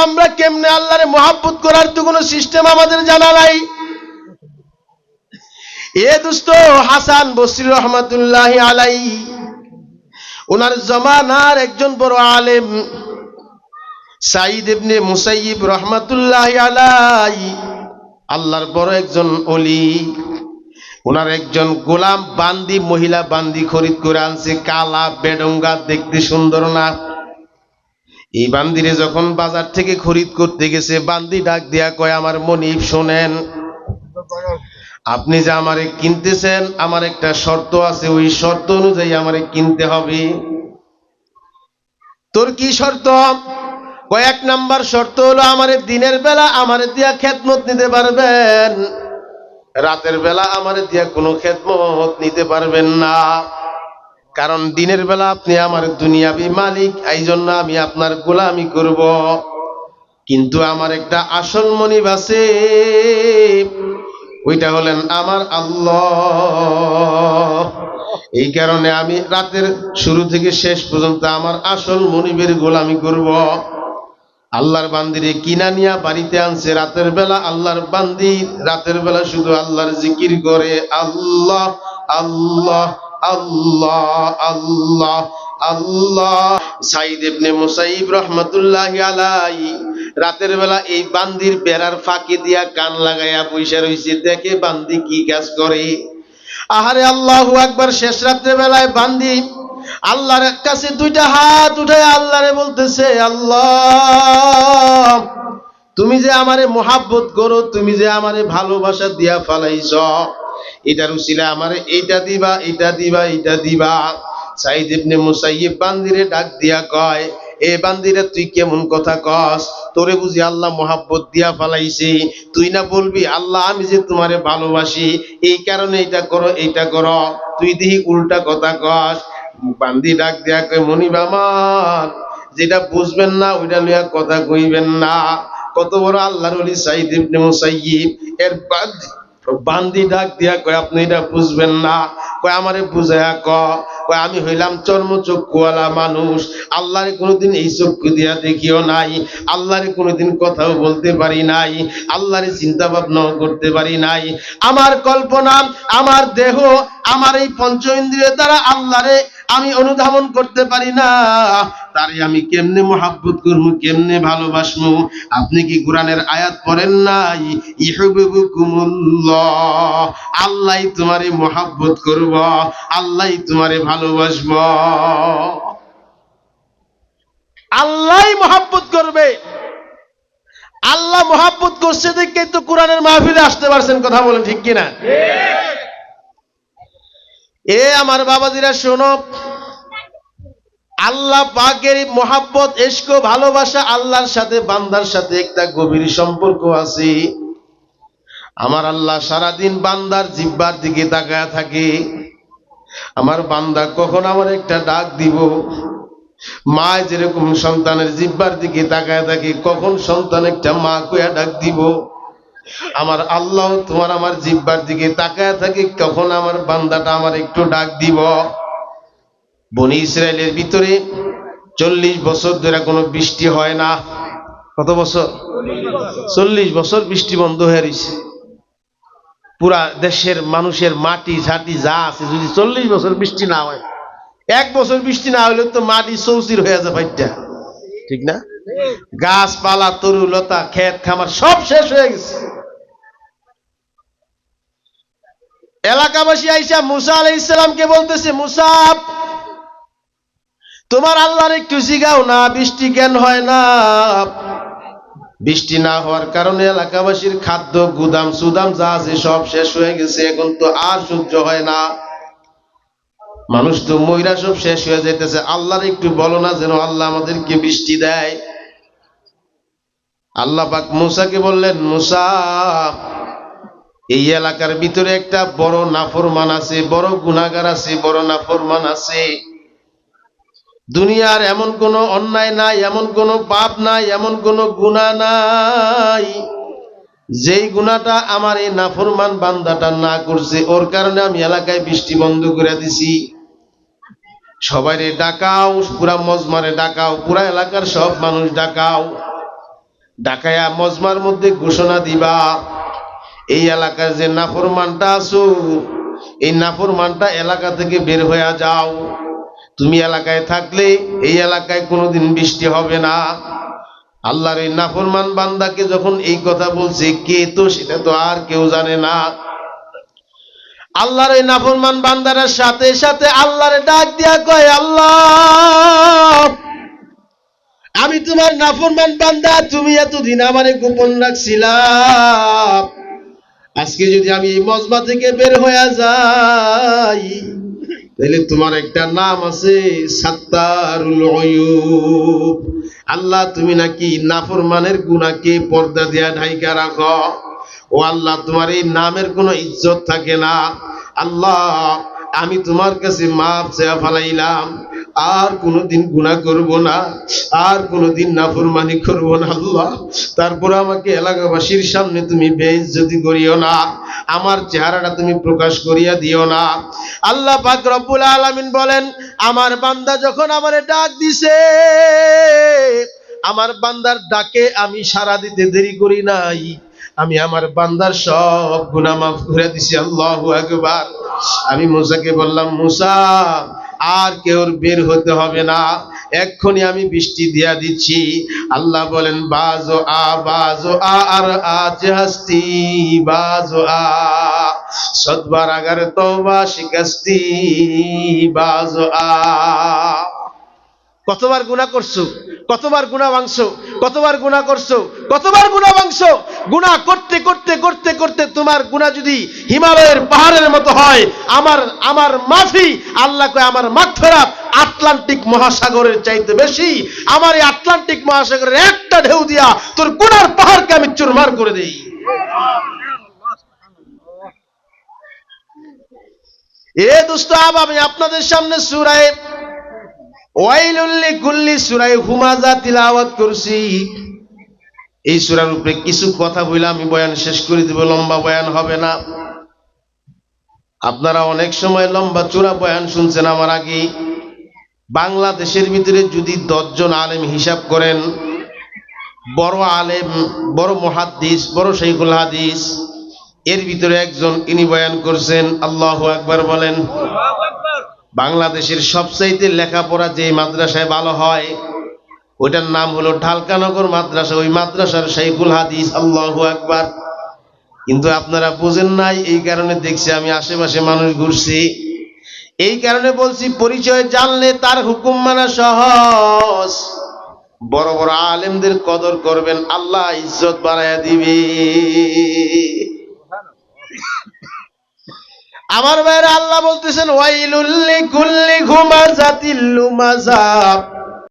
আমরা কেমনে আল্লাহরে মহব্বত করার তো কোনো সিস্টেম আমাদের জানা নাই। এ দোস্ত, হাসান বসরি রহমাতুল্লাহি আলাইহি ওনার জমানার একজন বড় আলেম সাঈদ ইবনে মুসাইয়িব রহমাতুল্লাহি আলাইহি, আল্লাহর বড় একজন ওলি। ওনার একজন গোলাম বান্দি, মহিলা বান্দি খরিদ করে আনছে, কালা বেডঙ্গা, দেখতে সুন্দর না। এই বান্দিরে যখন বাজার থেকে খরিদ করতে গেছে, বান্দি ডাক দিয়া কয়, আমার মনিব শোনেন, আপনি যে আমারে কিনতেছেন, আমার একটা শর্ত আছে, ওই শর্ত অনুযায়ী আমারে কিনতে হবে। তোর কি শর্ত? কয়েক নাম্বার শর্ত হলো, আমারে দিনের বেলা আমারে দিয়া খেদমত নিতে পারবেন, রাতের বেলা আমারে দিয়া কোনো খেদমত নিতে পারবেন না। কারণ দিনের বেলা আপনি আমার দুনিয়াবি মালিক, এই জন্য আমি আপনার গোলামি করব। কিন্তু আমার একটা আসল মনিব আছে, ওইটা হলেন আমার আল্লাহ। এই কারণে আমি রাতের শুরু থেকে শেষ পর্যন্ত আমার আসল মনিবের গোলামি করব। আল্লাহর বান্দিরে কিনা নিয়া বাড়িতে আনছে। রাতের বেলা আল্লাহর বান্দি রাতের বেলা শুধু আল্লাহর জিকির করে, আল্লাহ আল্লাহ আল্লাহ আল্লাহ আল্লাহ। সাঈদ ইবনে মুসাইয়িব রাহমাতুল্লাহি আলাইহি রাতের বেলা এই বান্দির বেড়ার ফাঁকি দিয়া কান লাগাইয়া বইসা রইছে, দেখে বান্দি কি কাজ করে। আহারে আল্লাহু আকবার। শেষ রাতের বেলায় বান্দি আল্লাহর কাছে দুইটা হাত উঠায় আল্লাহরে বলতেছে, আল্লাহ, তুমি যে আমারে মোহাব্বত করো, তুমি যে আমারে ভালোবাসা দিয়া ফালাইছ, এটার উসিলা আমারে এইটা দিবা, এইটা দিবা, এইটা দিবা। সাঈদ ইবনে মুসাইয়িব বান্দিরে ডাক দিয়া কয়, এ বান্দিরে, তুই কেমন কথা কস? তোরে বুঝি আল্লাহ মোহাব্বত দিয়া ফালাইছি? তুই না বলবি, আল্লাহ আমি যে তোমারে ভালোবাসি, এই কারণে এইটা করো, এইটা করো। তুই দেখি উল্টা কথা কস। বান্দি ডাক দিয়া কয়, মনিব আমার, যেটা বুঝবেন না ওইটা লইয়া কথা কইবেন না। কত বড় আল্লাহর ওলি সাঈদ ইবনে মুসাইয়িব। এর বান্দি ডাক দিয়া কয়, আপনি এটা বুঝবেন না? কয়, আমারে বুঝায়া কয়, আমি হইলাম চর্মচক্ষুওয়ালা মানুষ, আল্লাহরে কোনোদিন এই চক্ষু দিয়া দেখিও নাই, আল্লাহরে কোনোদিন কথাও বলতে পারি নাই, আল্লাহরে চিন্তা ভাবনাও করতে পারি নাই। আমার কল্পনা, আমার দেহ, আমার এই পঞ্চ ইন্দ্রিয় দ্বারা আল্লাহরে আমি অনুধাবন করতে পারি না। তারে আমি কেমনে মোহাব্বত করবো, কেমনে ভালোবাসবো? আপনি কি কোরআনের আয়াত পড়েন নাই? ইউহিব্বুকুমুল্লাহ, আল্লাহ তোমারে মোহাব্বত করব, আল্লাহ তোমারে ভালোবাসব, আল্লাহ মোহাব্বত করবে। আল্লাহ মোহাব্বত করছে দেখে তো কোরআনের মাহফিলে আসতে পারছেন। কথা বলেন ঠিক কিনা? এ আমার বাবাজিরা শোনো, আল্লাহ পাকের মোহাব্বত, ইশক, ভালোবাসা, আল্লাহর সাথে বান্দার সাথে একটা গভীর সম্পর্ক আছে। আমার আল্লাহ সারাদিন বান্দার জিহ্বার দিকে তাকায় থাকে। আমার বান্দা কখন আমার একটা ডাক দিব। মা যেরকম সন্তানের জিহ্বার দিকে তাকায় থাকে, কখন সন্তান একটা মা কইয়া ডাক দিব, আমার আল্লাহ তোমার আমার জিহ্বার দিকে তাকায় থাকে, কখন আমার বান্দাটা আমার একটু ডাক দিব। বনি ইসরায়েলের ভিতরে 40 বছর ধরে কোনো বৃষ্টি হয় না। কত বছর? 40 বছর বৃষ্টি বন্ধ হয়ে রয়েছে। পুরা দেশের মানুষের মাটি ঝাঁটি যা আছে, যদি 40 বছর বৃষ্টি না হয়, 1 বছর বৃষ্টি না হলে তো মাটি চৌচির হয়ে যায় ভাইটা, ঠিক না? গাছপালা, তরুলতা, ক্ষেত খামার সব শেষ হয়ে গেছে। এলাকাবাসী আইসা মুসা আলাইহিস সালামকে বলতেছে, মুসা, তোমার আল্লাহর একটু জিগাও না, বৃষ্টি কেন হয় না? বৃষ্টি না হওয়ার কারণে এলাকাবাসীর খাদ্য, গুদাম সুদাম যা আছে সব শেষ হয়ে গেছে, এখন তো আর সহ্য হয় না, মানুষ তো মইরা সব শেষ হয়ে যাইতেছে। আল্লাহর একটু বলো না যেন আল্লাহ আমাদেরকে বৃষ্টি দেয়। আল্লাহ পাক মুসাকে বললেন, মুসা, এই এলাকার ভিতরে একটা বড় নাফরমান আছে, বড় গুনাহগার আছে, বড় নাফরমান আছে। দুনিয়ার এমন কোন অন্যায় নাই, এমন কোন পাপ নাই, এমন কোন গুনাহ নাই যেই গুনাহটা আমার এই নাফরমান বান্দাটা না করছে। ওর কারণে আমি এলাকায় বৃষ্টি বন্ধ করে দিছি। সবাইরে ডাকাও, পুরা মজমারে ডাকাও, পুরা এলাকার সব মানুষ ডাকাও। ডাকায়া মজমার মধ্যে ঘোষণা দিবা, এই এলাকার যে নাফরমানটা আছো, এই নাফরমানটা এলাকা থেকে বের হয়ে যাও। তুমি এলাকায় থাকলে এই এলাকায় কোনোদিন বৃষ্টি হবে না। আল্লাহর এই নাফরমান বান্দাকে যখন এই কথা বলছে, কে তো সেটা তো আর কেউ জানে না। আল্লাহর এই নাফরমান বান্দার সাথে সাথে আল্লাহরে ডাক দিয়া কয়, আল্লাহ, আমি তোমার নাফরমান বান্দা, তুমি এতদিন আমারে গোপন রাখছিলাম, আজকে যদি আমি এই মজমা থেকে বের হয়ে যাই, তাহলে তোমার একটা নাম আছে সাত্তারুল উয়ুব। আল্লাহ, তুমি নাকি নাফরমানের গুনাহকে পর্দা দিয়া ঢাইকা রাখো। ও আল্লাহ, তোমার এই নামের কোনো ইজ্জত থাকে না। আল্লাহ, আমি তোমার কাছে মাপ চেয়ে ফেলাইলাম, আর কোনোদিন গুনাহ করব না, আর কোনোদিন নাফরমানি করব না। আল্লাহ, তারপর আমাকে এলাকাবাসীর সামনে তুমি বেইজ্জতি করিও না, আমার চেহারাটা তুমি প্রকাশ করিয়া দিও না। আল্লাহ পাক রব্বুল আলামিন বলেন, আমার বান্দা যখন আমারে ডাক দিছে, আমার বান্দার ডাকে আমি সাড়া দিতে দেরি করি নাই, আমি আমার বান্দার সব গুনাহ মাফ করে দিছি। আল্লাহু আকবার। আমি মুসাকে বললাম, মুসা, আর কেউ বের হতে হবে না, এক্ষুনি আমি বৃষ্টি দিয়া দিচ্ছি। আল্লাহ বলেন, বাজো আ আর আজ হস্তি বাজো আ, সদবার আগার তওবা শিকস্তি বাজো আ। কতবার গুনাহ করছো, কতবার গুনাহ ভাঙছো, কতবার গুনাহ করছো, কতবার গুনাহ ভাঙছো। গুনাহ করতে করতে করতে করতে তোমার গুনাহ যদি হিমালয়ের পাহাড়ের মতো হয়, আমার মাফি, আল্লাহ কয় আমার মাগফিরাত আটলান্টিক মহাসাগরের চাইতে বেশি। আমার এই আটলান্টিক মহাসাগরের একটা ঢেউ দিয়া তোর গুনার পাহাড়কে আমি চুরমার করে দেই। এ দোস্ত, আমি আপনাদের সামনে সূরা ওয়াইলুল লিকুল্লি সূরা হুমাযা তিলাওয়াত করছি। এই সূরার উপরে কিছু কথা বলে আমি বয়ান শেষ করে দেব, লম্বা বয়ান হবে না। আপনারা অনেক সময় লম্বা চূড়া বয়ান শুনছেন আমার আগে। বাংলাদেশের ভিতরে যদি 10 জন আলেম হিসাব করেন, বড় আলেম, বড় মুহাদ্দিস, বড় শাইখুল হাদিস, এর ভিতরে একজন ইনি বয়ান করছেন। আল্লাহু আকবার বলেন। বাংলাদেশের সবচাইতে লেখাপড়া যে মাদ্রাসায় ভালো হয়, ওইটার নাম হলো ঢালকানগর মাদ্রাসা। ওই মাদ্রাসার শাইখুল হাদিস। আল্লাহু আকবার। কিন্তু আপনারা বুঝেন নাই, এই কারণে দেখছি আমি আশেপাশে মানুষ ঘুরছি, এই কারণে বলছি পরিচয় জানলে তার হুকুম মানা সহজ। বড় বড় আলেমদের কদর করবেন, আল্লাহ ইজ্জত বাড়াইয়া দিবে। আমার ভাইরা, আল্লাহ বলতেছেন, ওয়াইলুল লিকুল্লি হুমাযাতিল লুমাযা,